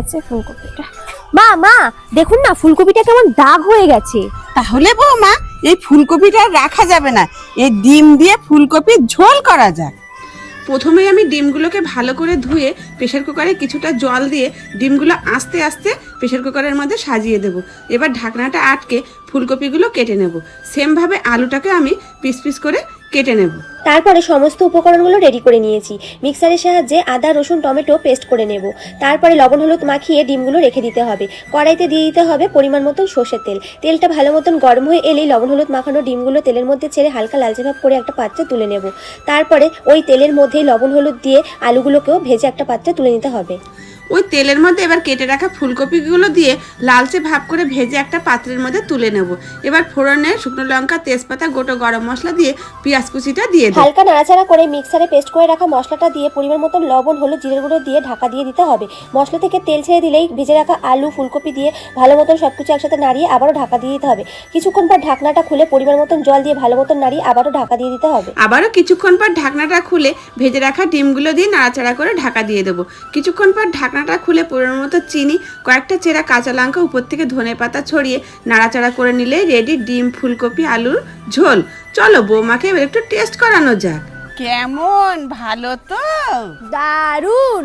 আচ্ছা ফুলকপিটা মা মা দেখুন না ফুলকপিটা কেমন দাগ হয়ে গেছে। তাহলে বৌমা এই ফুলকপিটা রাখা যাবে না, এই ডিম দিয়ে ফুলকপির ঝোল করা যায়। প্রথমে আমি ডিমগুলোকে ভালো করে ধুয়ে প্রেসার কুকারে কিছুটা জল দিয়ে ডিমগুলো আস্তে আস্তে প্রেসার কুকারের মধ্যে সাজিয়ে দেব। এবার ঢাকনাটা আটকে ফুলকপিগুলো কেটে নেব। সেমভাবে আলুটাকে আমি পিস পিস করে কেটে নেব। তারপরে সমস্ত উপকরণগুলো রেডি করে নিয়েছি। মিক্সারের সাহায্যে আদা রসুন টমেটো পেস্ট করে নেব। তারপরে লবণ হলুদ মাখিয়ে ডিমগুলো রেখে দিতে হবে। কড়াইতে দিয়ে দিতে হবে পরিমাণ মতন সর্ষের তেল। তেলটা ভালো মতন গরম হয়ে এলেই লবণ হলুদ মাখানো ডিমগুলো তেলের মধ্যে ছেড়ে হালকা লালচে ভাব করে একটা পাত্রে তুলে নেব। তারপরে ওই তেলের মধ্যেই লবণ হলুদ দিয়ে আলুগুলোকেও ভেজে একটা পাত্রে তুলে নিতে হবে। ওই তেলের মধ্যে এবার কেটে রাখা ফুলকপিগুলো দিয়ে লালচে ভাব করে ভেজে একটা পাত্রের মধ্যে তুলে নেব। এবার ফোড়নে শুকনো লঙ্কা তেজপাতা গোটা গরম মশলা দিয়ে পেঁয়াজ কুচিটা দিয়ে দেব। হালকা নাড়াচাড়া করে মিক্সারে পেস্ট করে রাখা মশলাটা দিয়ে পরিমাণ মতন লবণ হলুদ জিরের গুঁড়ো দিয়ে ঢাকা দিয়ে দিতে হবে। মশলা থেকে তেল ছেড়ে দিলেই ভেজে রাখা আলু ফুলকপি দিয়ে ভালো মতন সবকিছু একসাথে নাড়িয়ে আবারও ঢাকা দিয়ে দিতে হবে। কিছুক্ষণ পর ঢাকনাটা খুলে পরিমাণ মতন জল দিয়ে ভালো মতন নাড়িয়ে আবারও ঢাকা দিয়ে দিতে হবে। আবারও কিছুক্ষণ পর ঢাকনাটা খুলে ভেজে রাখা ডিমগুলো দিয়ে নাড়াচাড়া করে ঢাকা দিয়ে দেবো। কিছুক্ষণ পর ঢাকনাটা খুলে পরিমাণ মতো চিনি কয়েকটা চেরা কাঁচা লঙ্কা উপর থেকে ধনেপাতা ছড়িয়ে নাড়াচাড়া করে নিলে রেডি ডিম ফুলকপি আলুর ঝোল। চলো বৌমাকে এবার একটু টেস্ট করানো যাক। কেমন, ভালো তো? দারুণ।